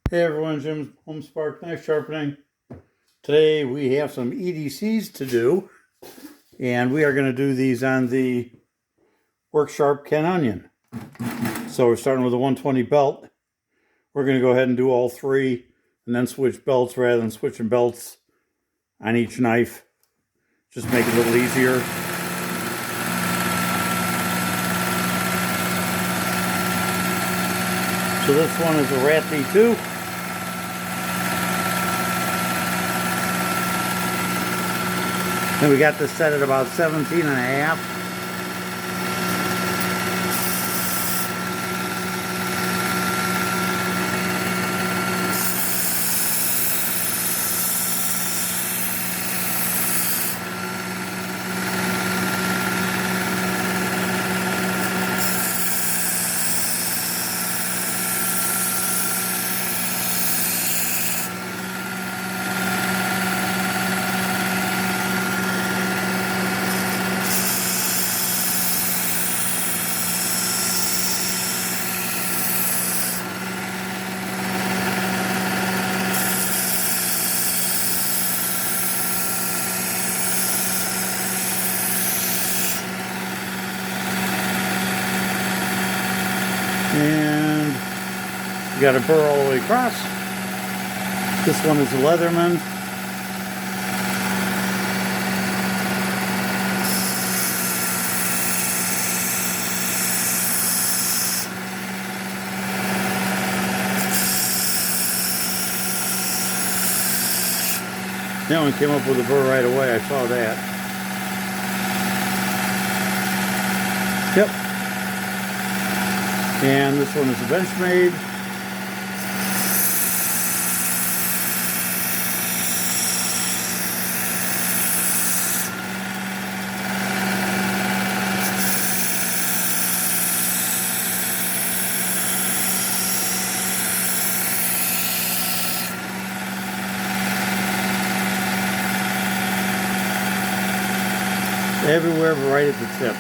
Hey everyone, Jim's Home Spark Knife Sharpening. Today we have some EDCs to do, and we are going to do these on the Work Sharp Ken Onion. So we're starting with a 120 belt. We're going to go ahead and do all three and then switch belts rather than switching belts on each knife. Just make it a little easier. So this one is a Rat D2. And we got this set at about 17 and a half. And we got a burr all the way across. This one is a Leatherman. That one came up with a burr right away. I saw that. Yep. And this one is a Benchmade. Everywhere but right at the tip.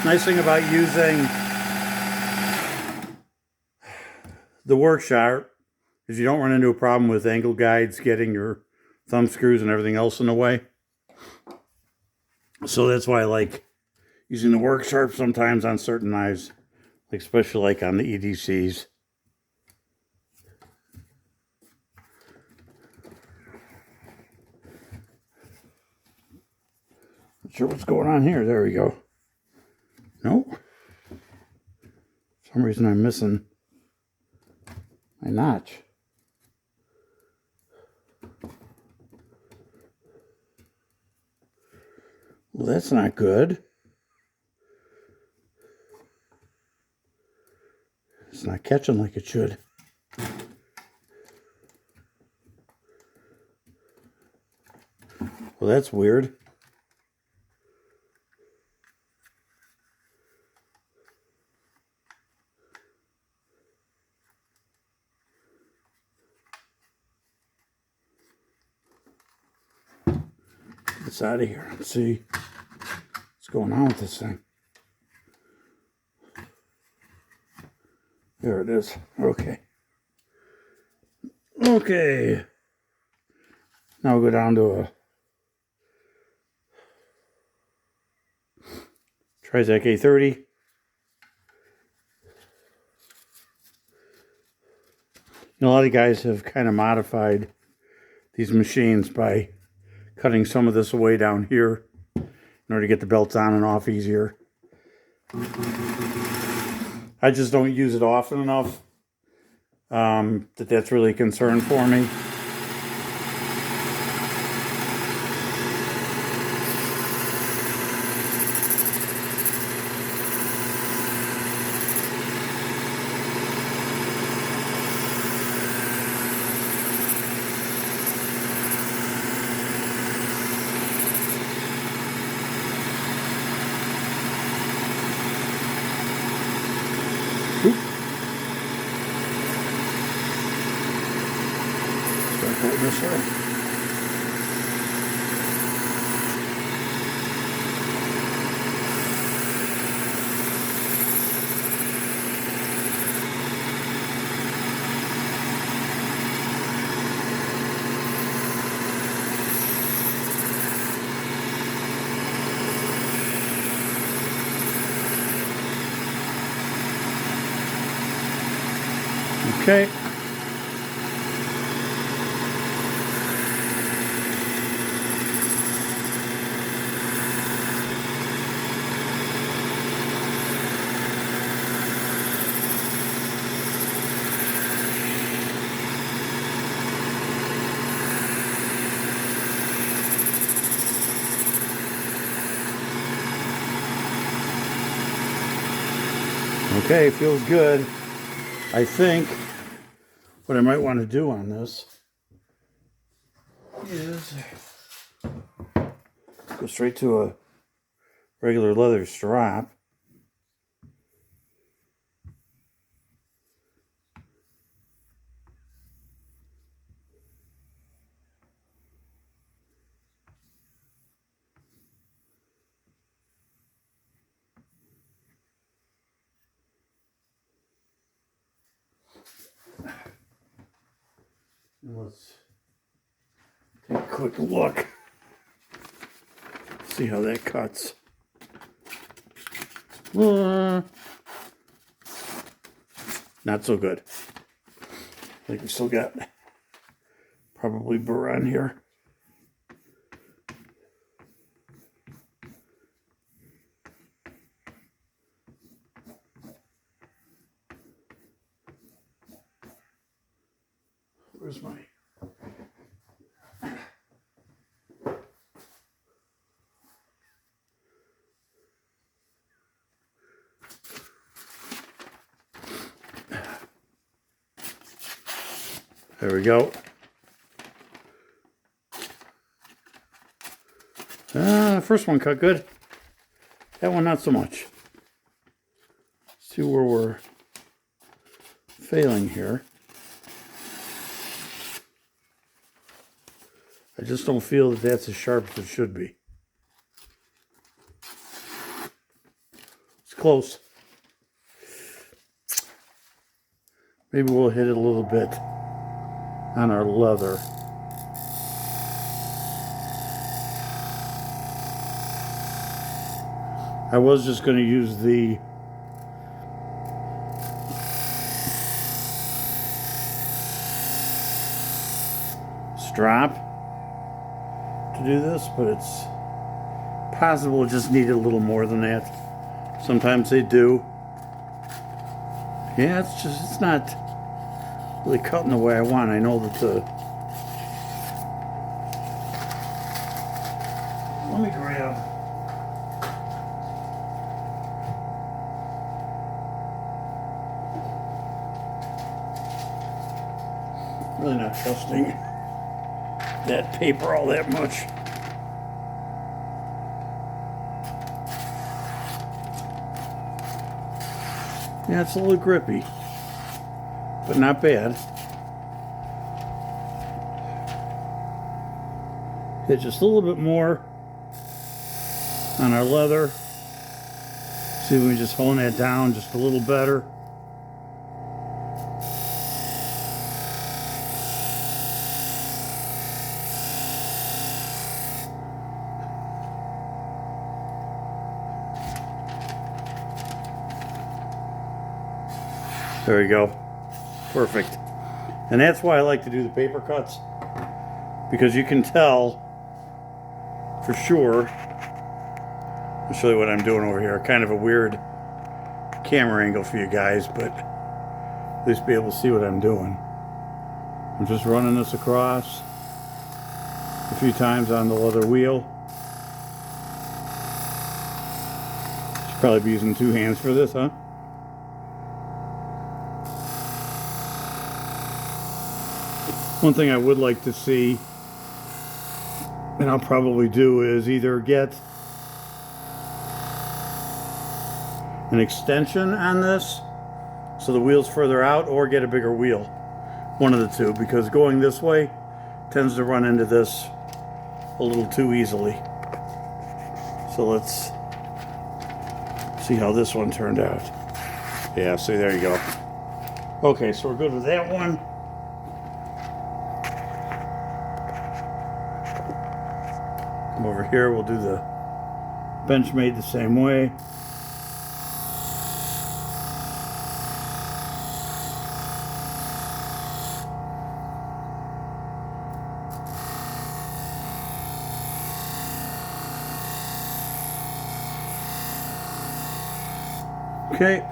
Nice thing about using the Work Sharp is you don't run into a problem with angle guides getting your thumb screws and everything else in the way. So that's why I like using the Work Sharp sometimes on certain knives, like especially like on the EDCs. Not sure what's going on here. There we go. Nope. For some reason I'm missing my notch. Well, that's not good. It's not catching like it should. Well, that's weird. It's out of here. Let's see what's going on with this thing. There it is. Okay. Okay. Now we'll go down to a Trizact A30. You know, a lot of guys have kind of modified these machines by cutting some of this away down here in order to get the belts on and off easier. I just don't use it often enough that's really a concern for me. this way. Okay. Okay, feels good. I think what I might want to do on this is go straight to a regular leather strop. Let's take a quick look. See how that cuts. Not so good. I think we still got probably burr on here. Where's my... There we go. First one cut good. That one not so much. Let's see where we're failing here. I just don't feel that that's as sharp as it should be. It's close. Maybe we'll hit it a little bit on our leather. I was just going to use the strop to do this, but it's possible it just needed a little more than that. Sometimes they do. Yeah, it's not really cutting the way I want. I know that let me grab really not trusting that paper all that much. Yeah, it's a little grippy, but not bad. Hit just a little bit more on our leather. See if we can just hone that down just a little better. There we go. Perfect. And that's why I like to do the paper cuts, because you can tell for sure. I'll show you what I'm doing over here. Kind of a weird camera angle for you guys, but at least be able to see what I'm doing. I'm just running this across a few times on the leather wheel. Should probably be using two hands for this, huh? One thing I would like to see, and I'll probably do, is either get an extension on this so the wheel's further out, or get a bigger wheel. One of the two, because going this way tends to run into this a little too easily. So let's see how this one turned out. Yeah, see, there you go. Okay, so we're good with that one. Come over here, we'll do the Benchmade the same way. Okay.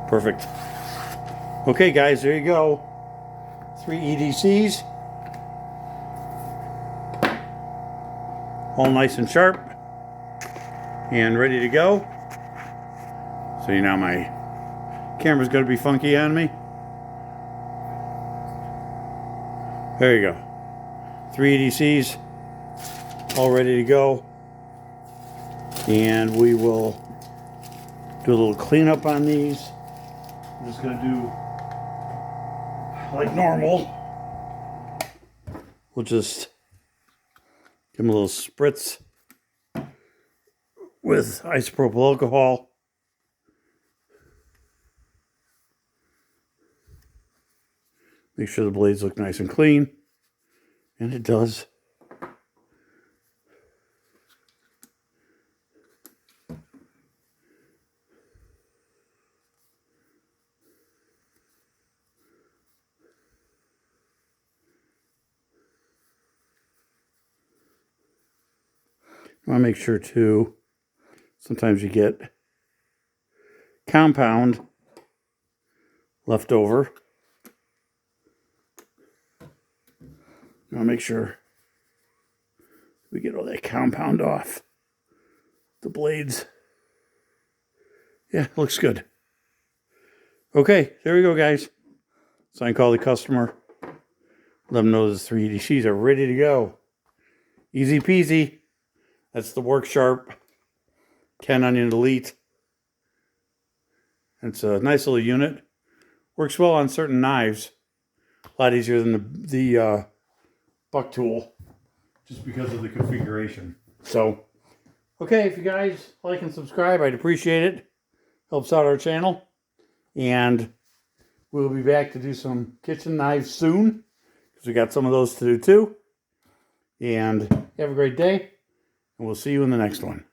Perfect. Okay, guys, there you go. 3 EDCs. All nice and sharp. And ready to go. So now my camera's going to be funky on me. There you go. 3 EDCs. All ready to go. And we will do a little cleanup on these. I'm just going to do like normal. We'll just give them a little spritz with isopropyl alcohol. Make sure the blades look nice and clean. And it does. I want to make sure too, sometimes you get compound left over. I want to make sure we get all that compound off the blades. Yeah, looks good. Okay, there we go, guys. So I can call the customer, let them know those 3 EDCs are ready to go. Easy peasy. That's the Work Sharp Ken Onion Elite. It's a nice little unit. Works well on certain knives. A lot easier than the buck tool, just because of the configuration. So, okay, if you guys like and subscribe, I'd appreciate it. Helps out our channel. And we'll be back to do some kitchen knives soon, because we got some of those to do too. And have a great day. And we'll see you in the next one.